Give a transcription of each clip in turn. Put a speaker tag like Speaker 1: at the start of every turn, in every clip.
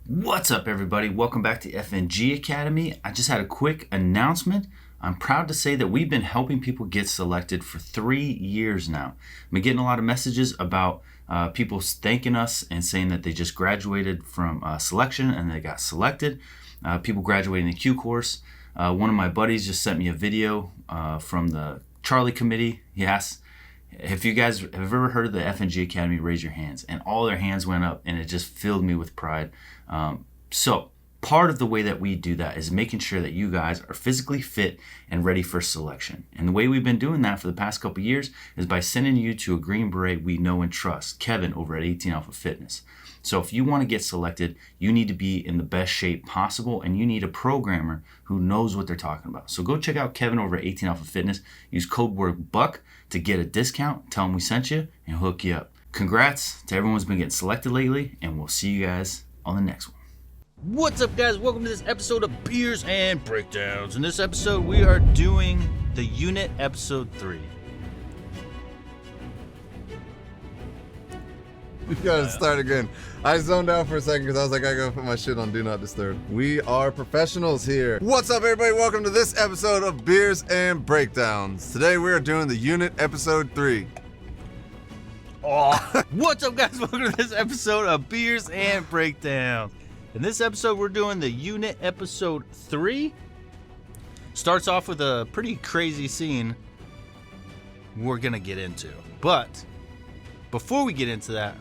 Speaker 1: What's up, everybody? Welcome back to FNG Academy. I just had a quick announcement. I'm proud to say that we've been helping people get selected for 3 years now. I've been getting a lot of messages about people thanking us and saying that they just graduated from selection and they got selected. People graduating the Q course. One of my buddies just sent me a video from the Charlie committee. He asked, if you guys have ever heard of the FNG Academy, raise your hands. And all their hands went up, and it just filled me with pride. So part of the way that we do that is making sure that you guys are physically fit and ready for selection. And the way we've been doing that for the past couple of years is by sending you to a Green Beret we know and trust, Kevin over at 18 Alpha Fitness. So if you want to get selected, you need to be in the best shape possible, and you need a programmer who knows what they're talking about. So go check out Kevin over at 18 Alpha Fitness. Use code word BUCK to get a discount. Tell him we sent you and hook you up. Congrats to everyone who's been getting selected lately, and we'll see you guys on the next one.
Speaker 2: What's up, guys? Welcome to this episode of Beers and Breakdowns. In this episode, we are doing the unit episode 3.
Speaker 3: You gotta start again. I zoned out for a second because I was like, I gotta put my shit on Do Not Disturb. We are professionals here. What's up, everybody? Welcome to this episode of Beers and Breakdowns. Today we are doing the unit episode 3.
Speaker 2: Oh, what's up, guys? Welcome to this episode of Beers and Breakdowns. In this episode, we're doing the unit episode 3. Starts off with a pretty crazy scene we're gonna get into. But before we get into that,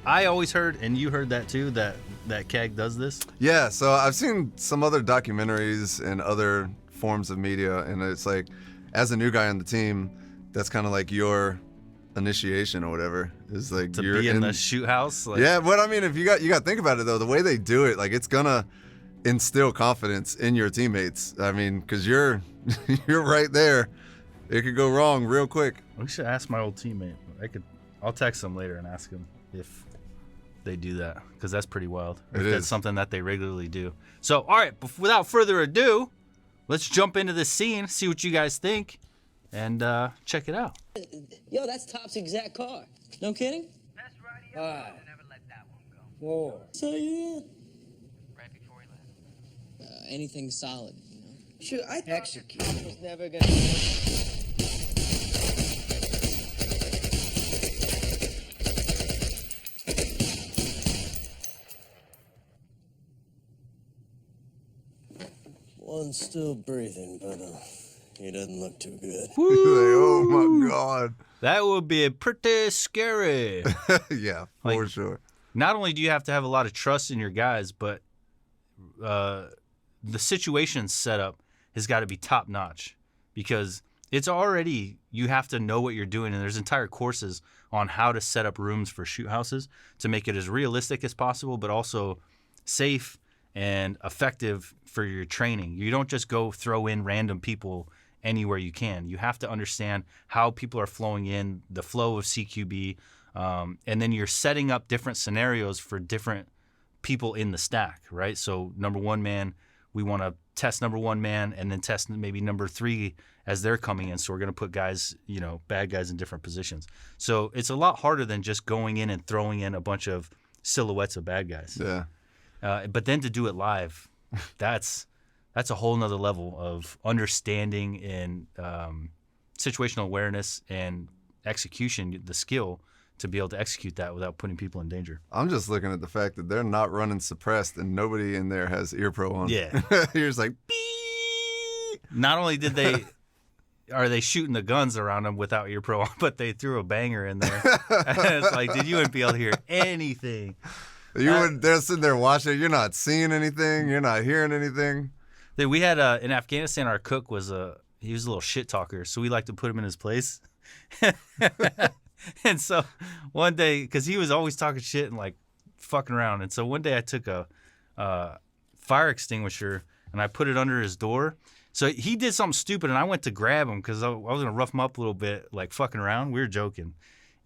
Speaker 2: I always heard, and you heard that too, that CAG does this?
Speaker 3: Yeah, so I've seen some other documentaries and other forms of media, and it's like, as a new guy on the team, that's kind of like your initiation or whatever. Is like
Speaker 2: to
Speaker 3: you're
Speaker 2: be in the shoot house? Like,
Speaker 3: yeah, but I mean, if you got to think about it though, the way they do it, like it's gonna instill confidence in your teammates. I mean, because you're right there. It could go wrong real quick.
Speaker 2: We should ask my old teammate. I'll text him later and ask him if they do that, because that's pretty wild. If that's something that they regularly do. So, all right, without further ado, let's jump into this scene, see what you guys think, and check it out.
Speaker 4: Yo, that's Top's exact car. No kidding?
Speaker 5: Best ride he ever rode, and never let that one go.
Speaker 4: Whoa. So yeah.
Speaker 5: Right before he left.
Speaker 4: Anything solid, you know.
Speaker 5: Sure, I
Speaker 4: Execute. Was never gonna. One's still breathing, but he doesn't look too good.
Speaker 3: Like, oh my god.
Speaker 2: That would be pretty scary.
Speaker 3: Yeah, for sure.
Speaker 2: Not only do you have to have a lot of trust in your guys, but the situation setup has got to be top notch, because it's already, you have to know what you're doing, and there's entire courses on how to set up rooms for shoot houses to make it as realistic as possible, but also safe and effective for your training. You don't just go throw in random people anywhere you can. You have to understand how people are flowing in, the flow of CQB, and then you're setting up different scenarios for different people in the stack, right? So number 1 man, we want to test number 1 man and then test maybe number 3 as they're coming in. So we're going to put guys, bad guys in different positions. So it's a lot harder than just going in and throwing in a bunch of silhouettes of bad guys.
Speaker 3: Yeah.
Speaker 2: But then to do it live, that's a whole nother level of understanding and situational awareness and execution, the skill to be able to execute that without putting people in danger.
Speaker 3: I'm just looking at the fact that they're not running suppressed and nobody in there has ear pro on.
Speaker 2: Yeah.
Speaker 3: You're just like, beep.
Speaker 2: Not only are they shooting the guns around them without ear pro on, but they threw a banger in there. And it's like, dude, you wouldn't be able to hear anything.
Speaker 3: They're sitting there watching. You're not seeing anything. You're not hearing anything.
Speaker 2: We had in Afghanistan, our cook he was a little shit talker, so we like to put him in his place. And so one day, because he was always talking shit and like fucking around, and so one day I took a fire extinguisher and I put it under his door. So he did something stupid, and I went to grab him because I was gonna rough him up a little bit, like fucking around. We were joking,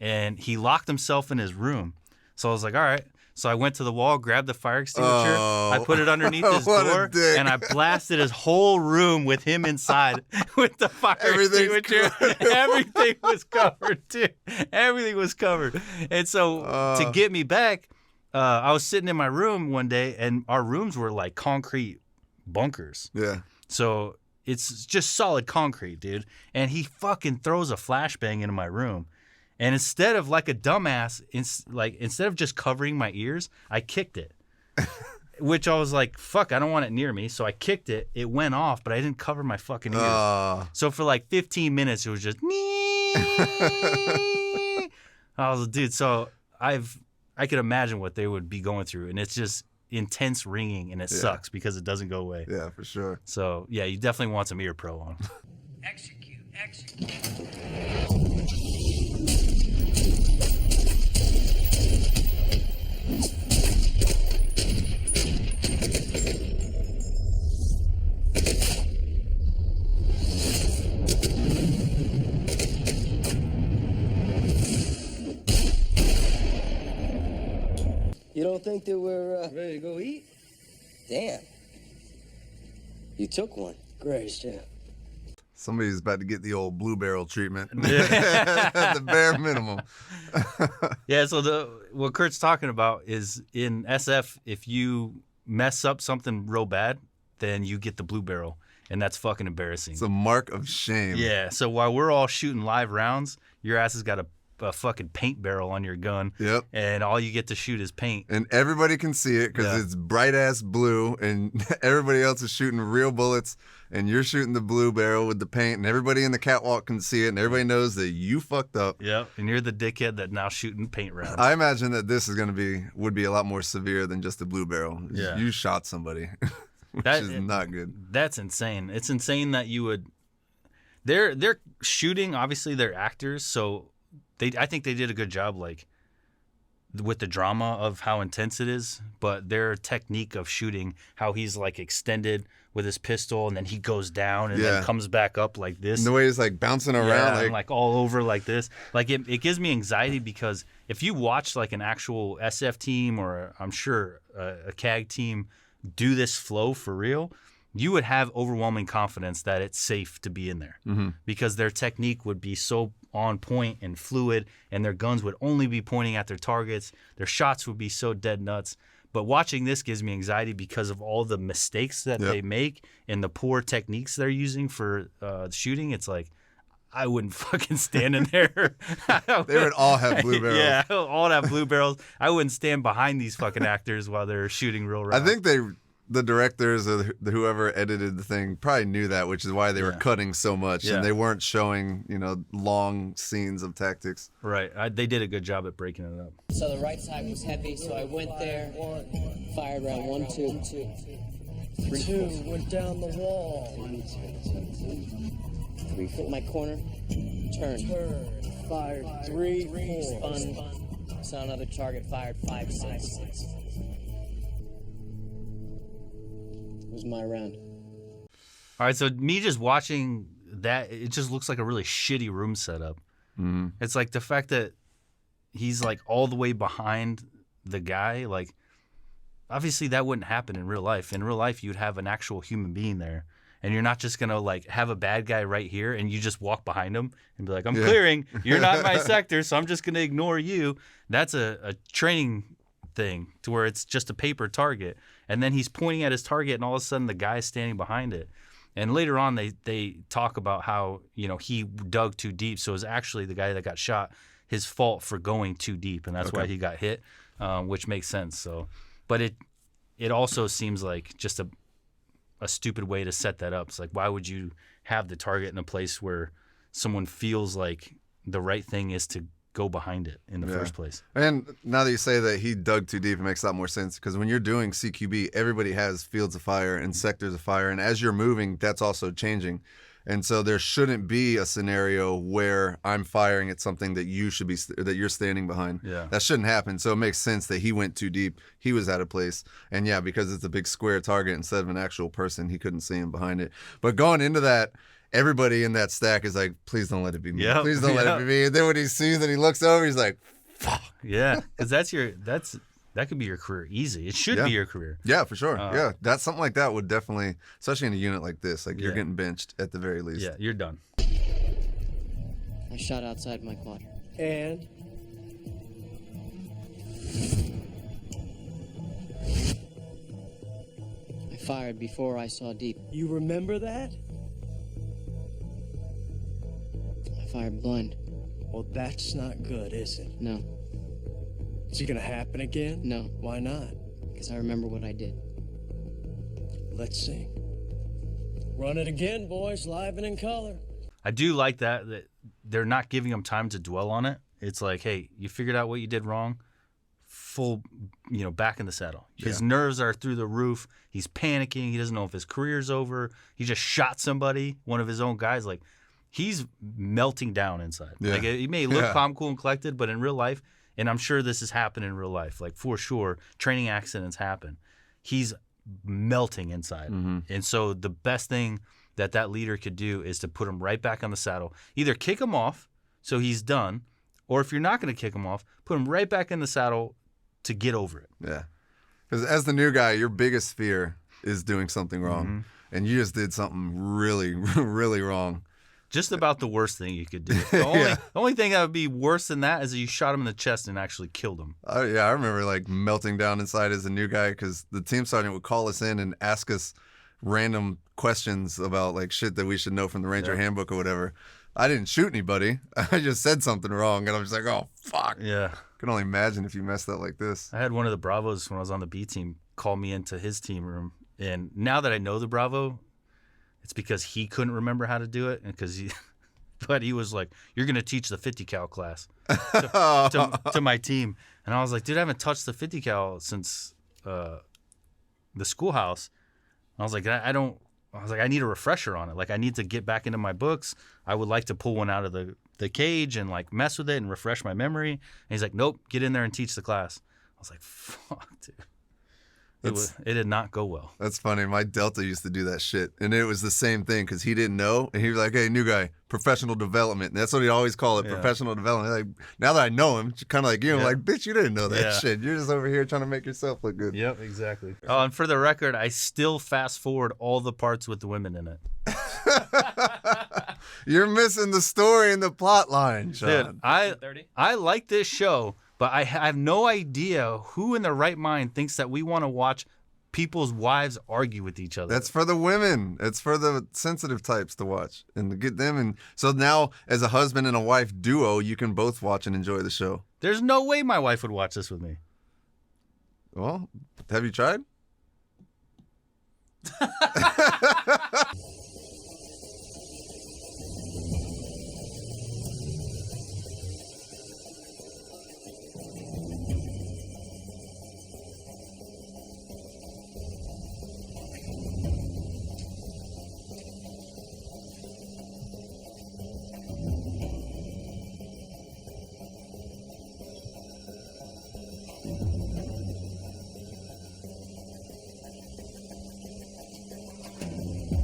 Speaker 2: and he locked himself in his room. So I was like, all right. So I went to the wall, grabbed the fire extinguisher, I put it underneath his door, and I blasted his whole room with him inside with the fire extinguisher. Everything was covered, too. Everything was covered. And so to get me back, I was sitting in my room one day, and our rooms were like concrete bunkers.
Speaker 3: Yeah.
Speaker 2: So it's just solid concrete, dude. And he fucking throws a flashbang into my room. And instead of like a dumbass, instead of just covering my ears, I kicked it. Which I was like, fuck, I don't want it near me. So I kicked it. It went off, but I didn't cover my fucking ears. So for like 15 minutes, it was just I was, dude, so I could imagine what they would be going through. And it's just intense ringing, and it sucks because it doesn't go away.
Speaker 3: Yeah, for sure.
Speaker 2: So, yeah, you definitely want some ear pro on.
Speaker 5: Execute.
Speaker 4: You don't think that we're ready to go eat? Damn. You took one. Grace, yeah.
Speaker 3: Somebody's about to get the old blue barrel treatment. At the bare minimum.
Speaker 2: Yeah, so what Kurt's talking about is in SF, if you mess up something real bad, then you get the blue barrel, and that's fucking embarrassing.
Speaker 3: It's a mark of shame.
Speaker 2: Yeah, so while we're all shooting live rounds, your ass has got a fucking paint barrel on your gun.
Speaker 3: Yep.
Speaker 2: And all you get to shoot is paint.
Speaker 3: And everybody can see it because it's bright ass blue, and everybody else is shooting real bullets, and you're shooting the blue barrel with the paint, and everybody in the catwalk can see it, and everybody knows that you fucked up.
Speaker 2: Yep. And you're the dickhead that now shooting paint rounds.
Speaker 3: I imagine that this is would be a lot more severe than just a blue barrel.
Speaker 2: Yeah.
Speaker 3: You shot somebody, which is not good.
Speaker 2: That's insane. It's insane that you would. They're shooting. Obviously, they're actors, so I think they did a good job, like with the drama of how intense it is. But their technique of shooting, how he's like extended with his pistol, and then he goes down and then comes back up like this.
Speaker 3: And the way he's like bouncing around,
Speaker 2: and like all over like this. Like it gives me anxiety because if you watch like an actual SF team or I'm sure a CAG team do this flow for real, you would have overwhelming confidence that it's safe to be in there because their technique would be so on point and fluid, and their guns would only be pointing at their targets. Their shots would be so dead nuts. But watching this gives me anxiety because of all the mistakes that they make and the poor techniques they're using for shooting. It's like, I wouldn't fucking stand in there.
Speaker 3: They would all have blue barrels.
Speaker 2: Yeah, all have blue barrels. I wouldn't stand behind these fucking actors while they're shooting real rounds.
Speaker 3: I think the directors or whoever edited the thing probably knew that, which is why they were cutting so much and they weren't showing, long scenes of tactics.
Speaker 2: Right. They did a good job at breaking it up.
Speaker 6: So the right side was heavy, so I went there, fired round 1, 2,
Speaker 4: 2 went down the wall.
Speaker 6: 3 hit my corner, turned,
Speaker 4: Fired 3, 4.
Speaker 6: spun, saw another target, fired 5, 6. It was my round.
Speaker 2: All right, so me just watching that, it just looks like a really shitty room setup. Mm-hmm. It's like the fact that he's like all the way behind the guy. Like, obviously that wouldn't happen in real life. In real life, you'd have an actual human being there. And you're not just going to like have a bad guy right here and you just walk behind him and be like, I'm clearing. You're not in my sector, so I'm just going to ignore you. That's a training thing to where it's just a paper target. And then he's pointing at his target and all of a sudden the guy's standing behind it. And later on they talk about how, he dug too deep. So it was actually the guy that got shot, his fault for going too deep. And that's why he got hit, which makes sense. So, but it also seems like just a stupid way to set that up. It's like, why would you have the target in a place where someone feels like the right thing is to go behind it in the first place?
Speaker 3: And now that you say that he dug too deep, it makes a lot more sense because when you're doing CQB, everybody has fields of fire and sectors of fire, and as you're moving, that's also changing. And so there shouldn't be a scenario where I'm firing at something that that you're standing behind.
Speaker 2: Yeah.
Speaker 3: That shouldn't happen. So it makes sense that he went too deep. He was out of place. And yeah, because it's a big square target instead of an actual person, he couldn't see him behind it. But going into that, everybody in that stack is like, please don't let it be me.
Speaker 2: Yep.
Speaker 3: Please don't let it be me. And then when he sees that, he looks over, he's like, fuck.
Speaker 2: Yeah, because that could be your career easy. It should be your career.
Speaker 3: Yeah, for sure. That's something like that would definitely, especially in a unit like this, like you're getting benched at the very least.
Speaker 2: Yeah, you're done.
Speaker 6: I shot outside my quad.
Speaker 4: And
Speaker 6: Fired before I saw deep.
Speaker 4: You remember that?
Speaker 6: I fired blind.
Speaker 4: Well, that's not good, is it?
Speaker 6: No,
Speaker 4: Is it gonna happen again?
Speaker 6: no,
Speaker 4: Why not?
Speaker 6: because I remember what I did.
Speaker 4: Let's see. Run it again, boys, live and in color.
Speaker 2: I do like that they're not giving him time to dwell on it. It's like, hey, you figured out what you did wrong. Full, back in the saddle. His nerves are through the roof. He's panicking. He doesn't know if his career's over. He just shot somebody, one of his own guys. Like, he's melting down inside.
Speaker 3: Yeah.
Speaker 2: Like, he may look
Speaker 3: Yeah.
Speaker 2: calm, cool, and collected, but in real life, and I'm sure this has happened in real life, like, for sure, training accidents happen. He's melting inside. And so the best thing that leader could do is to put him right back on the saddle. Either kick him off so he's done, or if you're not going to kick him off, put him right back in the saddle to get over it.
Speaker 3: Yeah. Because as the new guy, your biggest fear is doing something wrong. And you just did something really, really wrong.
Speaker 2: Just about the worst thing you could do. The only thing that would be worse than that is that you shot him in the chest and actually killed him.
Speaker 3: I remember like melting down inside as a new guy because the team sergeant would call us in and ask us random questions about like shit that we should know from the Ranger handbook or whatever. I didn't shoot anybody. I just said something wrong, and I'm just like, oh, fuck.
Speaker 2: Yeah.
Speaker 3: I can only imagine if you messed up like this.
Speaker 2: I had one of the Bravos when I was on the B team call me into his team room. And now that I know the Bravo, it's because he couldn't remember how to do it. And but he was like, you're going to teach the 50 cal class to my team. And I was like, dude, I haven't touched the 50 cal since the schoolhouse. I was like, I need a refresher on it. Like, I need to get back into my books. I would like to pull one out of the cage and like mess with it and refresh my memory. And he's like, nope, get in there and teach the class. I was like, fuck, dude. It did not go well.
Speaker 3: That's funny. My Delta used to do that shit. And it was the same thing because he didn't know. And he was like, hey, new guy, professional development. And that's what he'd always call it, professional development. Like, now that I know him, kind of like you, I'm like, bitch, you didn't know that shit. You're just over here trying to make yourself look good.
Speaker 2: Yep, exactly. Oh, and for the record, I still fast forward all the parts with the women in it.
Speaker 3: You're missing the story and the plot line, Sean.
Speaker 2: Dude, I like this show, but I have no idea who in their right mind thinks that we want to watch people's wives argue with each other.
Speaker 3: That's for the women. It's for the sensitive types to watch and to get them. And so now, as a husband and a wife duo, you can both watch and enjoy the show.
Speaker 2: There's no way my wife would watch this with me.
Speaker 3: Well, have you tried?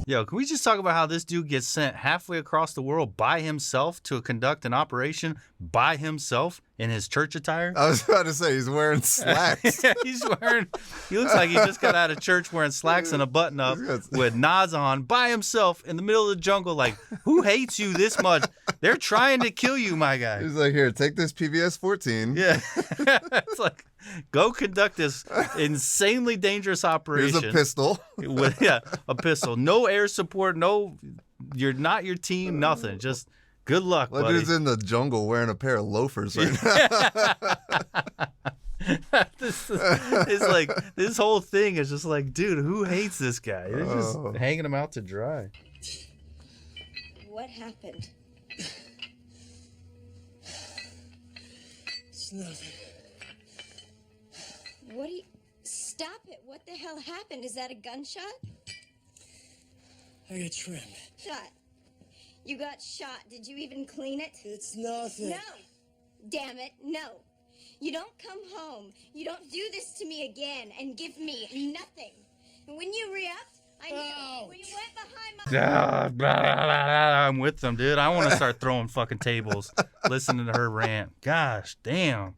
Speaker 2: Yo, can we just talk about how this dude gets sent halfway across the world by himself to conduct an operation by himself in his church attire?
Speaker 3: I was about to say, he's wearing slacks.
Speaker 2: Yeah, he looks like he just got out of church wearing slacks and a button up with Nas on by himself in the middle of the jungle. Like, who hates you this much? They're trying to kill you, my guy.
Speaker 3: He's like, here, take this PBS 14.
Speaker 2: Yeah. It's like, go conduct this insanely dangerous operation.
Speaker 3: Here's a pistol.
Speaker 2: With, a pistol. No air support. No, you're not your team. Nothing. Just good luck,
Speaker 3: That
Speaker 2: buddy.
Speaker 3: dude's in the jungle wearing a pair of loafers right now.
Speaker 2: It's like, this whole thing is just like, dude, who hates this guy? They're just
Speaker 3: Oh.
Speaker 2: hanging him out to dry.
Speaker 7: What happened?
Speaker 4: It's nothing.
Speaker 7: What do you... Stop it. What the hell happened? Is that a gunshot?
Speaker 4: I got trimmed.
Speaker 7: Shot. You got shot. Did you even clean it?
Speaker 4: It's nothing.
Speaker 7: No. Damn it, no. You don't come home. You don't do this to me again and give me nothing. And when you re-upped, I knew. When you went behind my...
Speaker 2: I'm with them, dude. I want to start throwing fucking tables, listening to her rant. Gosh, damn.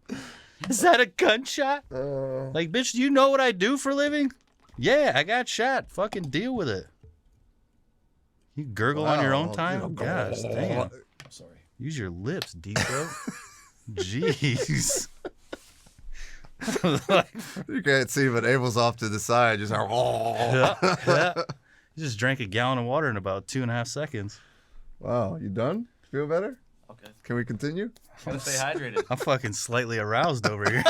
Speaker 2: Is that a gunshot? Like, bitch, do you know what I do for a living? Yeah, I got shot. Fucking deal with it. You gurgle on your own time? Gosh, damn.
Speaker 4: Sorry.
Speaker 2: Use your lips, D-bro. Jeez.
Speaker 3: You can't see, but Abel's off to the side, just like,
Speaker 2: yeah. You just drank a gallon of water in about 2.5 seconds.
Speaker 3: Wow, you done? Feel better?
Speaker 8: Okay.
Speaker 3: Can we continue?
Speaker 8: Gotta stay hydrated.
Speaker 2: I'm fucking slightly aroused over here.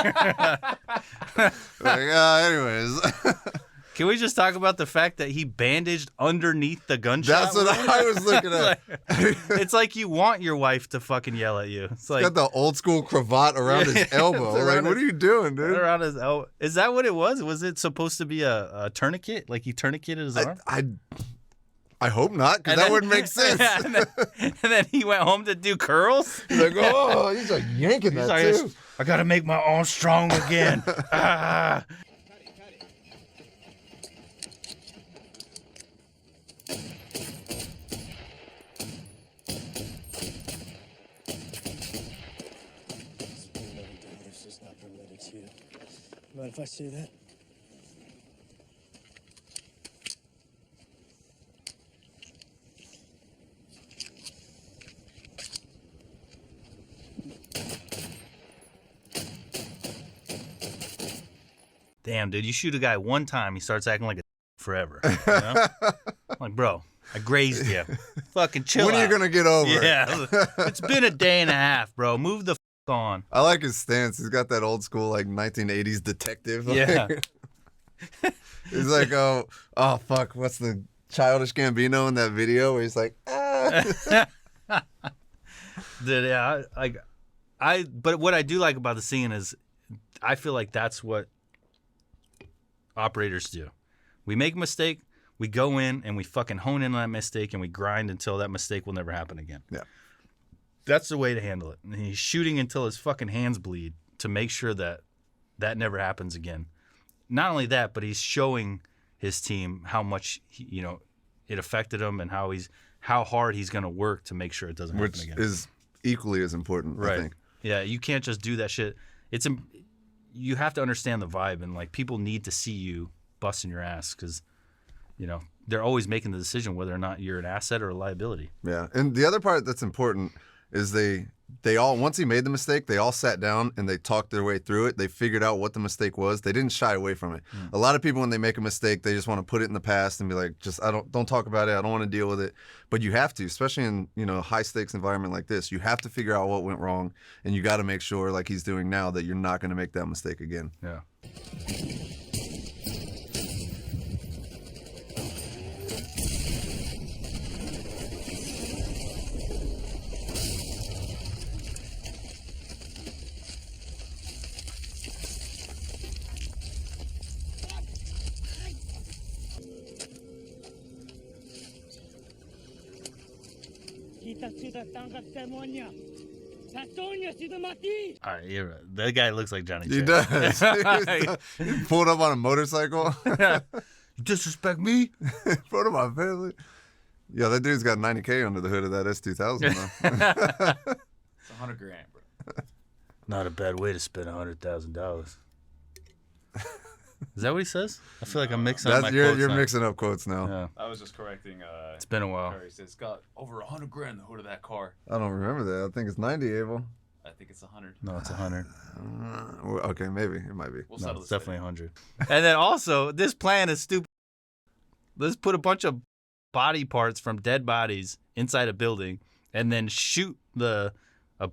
Speaker 3: Anyways.
Speaker 2: Can we just talk about the fact that he bandaged underneath the gunshot?
Speaker 3: That's what I was looking at.
Speaker 2: It's like you want your wife to fucking yell at you. It's like
Speaker 3: Got the old school cravat around his elbow. Like, what are you doing, dude?
Speaker 2: around his elbow. Is that what it was? Was it supposed to be a tourniquet? Like he tourniqueted his arm?
Speaker 3: I hope not, because that wouldn't make sense.
Speaker 2: And then he went home to do curls.
Speaker 3: He's like, oh, he's like yanking that too.
Speaker 2: I gotta make my arm strong again. Ah.
Speaker 4: This is not permitted to you. Mind if I see that?
Speaker 2: Damn, dude, you shoot a guy one time, he starts acting like a forever. You know? Like, bro, I grazed you. Fucking chill
Speaker 3: When are you
Speaker 2: out.
Speaker 3: going to get over it?
Speaker 2: Yeah, it's been a day and a half, bro. Move the on.
Speaker 3: I like his stance. He's got that old school, like, 1980s detective.
Speaker 2: Yeah.
Speaker 3: He's like, oh, fuck, what's the Childish Gambino in that video where he's like, ah.
Speaker 2: Dude, yeah, but what I do like about the scene is I feel like that's what operators do. We make a mistake, we go in and we fucking hone in on that mistake and we grind until that mistake will never happen again.
Speaker 3: Yeah.
Speaker 2: That's the way to handle it. And he's shooting until his fucking hands bleed to make sure that that never happens again. Not only that, but he's showing his team how much it affected him and how hard he's going to work to make sure it doesn't happen again.
Speaker 3: Which is equally as important,
Speaker 2: right.
Speaker 3: I think.
Speaker 2: Yeah, you can't just do that shit. You have to understand the vibe, and like people need to see you busting your ass because, they're always making the decision whether or not you're an asset or a liability.
Speaker 3: Yeah, and the other part that's important is they all, once he made the mistake, they all sat down and they talked their way through it. They figured out what the mistake was. They didn't shy away from it. A lot of people, when they make a mistake, they just want to put it in the past and be like, don't talk about it. I don't want to deal with it. But you have to, especially in, a high stakes environment like this, you have to figure out what went wrong, and you got to make sure, like he's doing now, that you're not going to make that mistake again.
Speaker 2: Yeah. All right, you're right. That guy looks like Johnny.
Speaker 3: He
Speaker 2: Depp.
Speaker 3: does. He pulled up on a motorcycle.
Speaker 2: You disrespect me?
Speaker 3: In front of my family. Yeah, that dude's got 90K under the hood of that S2000 though.
Speaker 8: It's $100,000, bro.
Speaker 2: Not a bad way to spend $100,000. Is that what he says? I feel like I'm mixing up my quotes
Speaker 3: You're
Speaker 2: now.
Speaker 3: mixing up quotes now.
Speaker 2: Yeah.
Speaker 8: I was just correcting.
Speaker 2: It's been a while.
Speaker 8: He says it's got over $100,000 in the hood of that car.
Speaker 3: I don't remember that. I think it's 90, Abel.
Speaker 8: I think it's 100.
Speaker 2: No, it's 100.
Speaker 3: Okay, maybe. It might be.
Speaker 8: We'll
Speaker 2: No,
Speaker 8: settle
Speaker 2: it's
Speaker 8: this
Speaker 2: definitely
Speaker 8: later.
Speaker 2: 100. And then also, this plan is stupid. Let's put a bunch of body parts from dead bodies inside a building and then shoot a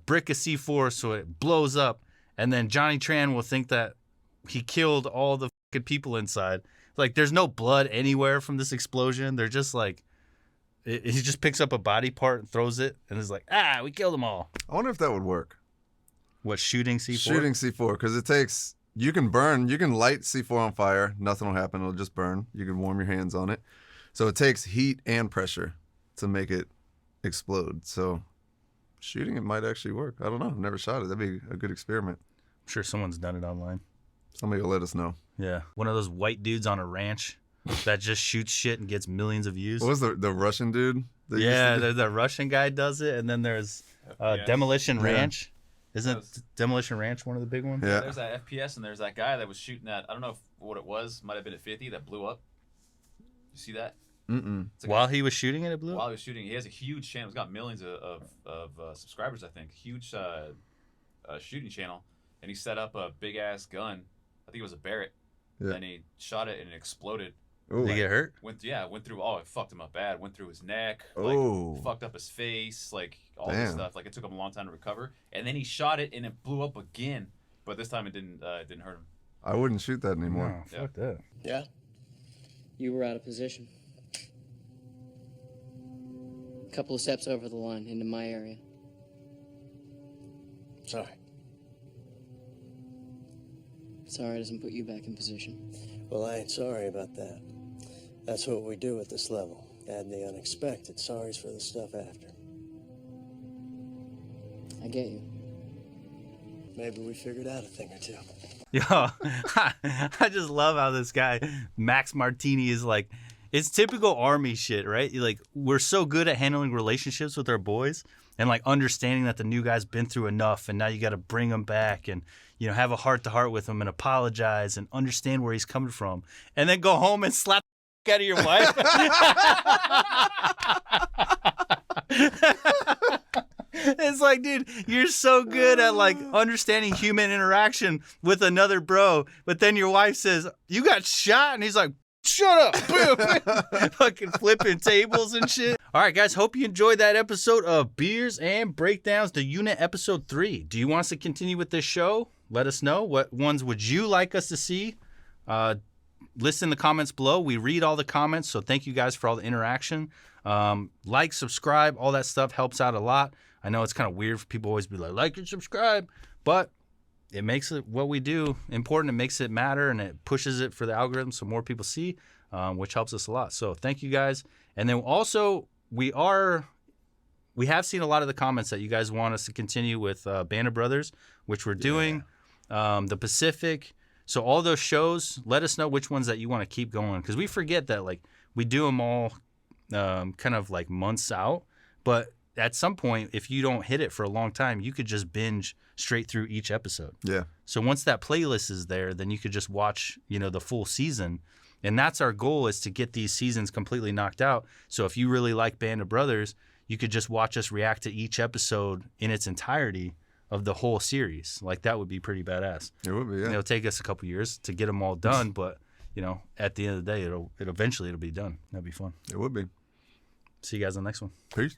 Speaker 2: brick of C4 so it blows up. And then Johnny Tran will think that he killed all the fucking people inside. Like, there's no blood anywhere from this explosion. They're just like, he just picks up a body part and throws it and is like, we killed them all.
Speaker 3: I wonder if that would work.
Speaker 2: What, shooting C4?
Speaker 3: Shooting C4, because it takes, you can light C4 on fire. Nothing will happen. It'll just burn. You can warm your hands on it. So it takes heat and pressure to make it explode. So shooting it might actually work. I don't know. I've never shot it. That'd be a good experiment.
Speaker 2: I'm sure someone's done it online.
Speaker 3: Somebody will let us know.
Speaker 2: Yeah. One of those white dudes on a ranch that just shoots shit and gets millions of views.
Speaker 3: What was the Russian dude?
Speaker 2: Yeah, the Russian guy does it. And then there's Demolition Ranch. Isn't Demolition Ranch one of the big ones?
Speaker 3: Yeah.
Speaker 8: There's that FPS, and there's that guy that was shooting that. I don't know what it was. Might have been at 50 that blew up. You see that?
Speaker 3: Mm-mm.
Speaker 2: While he was shooting it blew up?
Speaker 8: While he was shooting, he has a huge channel. He's got millions of subscribers, I think. Huge shooting channel. and he set up a big ass gun. I think it was a Berets.
Speaker 3: Yeah.
Speaker 8: And he shot it and it exploded.
Speaker 3: Ooh.
Speaker 2: Did he get hurt?
Speaker 8: Went through. Oh, it fucked him up bad. Went through his neck.
Speaker 3: Oh.
Speaker 8: Like, fucked up his face. Like all this
Speaker 3: Damn.
Speaker 8: stuff. Like it took him a long time to recover. And then he shot it and it blew up again. But this time it didn't hurt him.
Speaker 3: I wouldn't shoot that anymore.
Speaker 2: No, fuck that.
Speaker 6: Yeah? You were out of position. A couple of steps over the line into my area.
Speaker 4: Sorry.
Speaker 6: Sorry doesn't put you back in position.
Speaker 4: Well, I ain't sorry about that. That's what we do at this level. Add the unexpected. Sorry's for the stuff after.
Speaker 6: I get you.
Speaker 4: Maybe we figured out a thing or two.
Speaker 2: Yo, I just love how this guy, Max Martini, is like, it's typical Army shit, right? Like, we're so good at handling relationships with our boys and like understanding that the new guy's been through enough and now you got to bring him back and, you know, have a heart to heart with him and apologize and understand where he's coming from and then go home and slap the out of your wife. It's like, dude, you're so good at like understanding human interaction with another bro, but then your wife says, "You got shot," and he's like, "Shut up!" Boom. Fucking flipping tables and shit. All right, guys, hope you enjoyed that episode of Beers and Breakdowns, the unit episode 3. Do you want us to continue with this show? Let us know. What ones would you like us to see? List in the comments below. We read all the comments, so thank you guys for all the interaction. Like, subscribe, all that stuff helps out a lot. I know it's kind of weird for people always be like and subscribe, but it makes it what we do important. It makes it matter, and it pushes it for the algorithm so more people see, which helps us a lot. So thank you guys. And then also we have seen a lot of the comments that you guys want us to continue with Band of Brothers, which we're doing, the Pacific. So all those shows, let us know which ones that you want to keep going, because we forget that like we do them all kind of like months out, but at some point, if you don't hit it for a long time, you could just binge straight through each episode.
Speaker 3: Yeah.
Speaker 2: So once that playlist is there, then you could just watch, you know, the full season. And that's our goal, is to get these seasons completely knocked out. So if you really like Band of Brothers, you could just watch us react to each episode in its entirety of the whole series. Like, that would be pretty badass.
Speaker 3: It would be, yeah.
Speaker 2: It'll take us a couple years to get them all done, but, you know, at the end of the day, it'll eventually be done. That'd be fun.
Speaker 3: It would be.
Speaker 2: See you guys on the next one.
Speaker 3: Peace.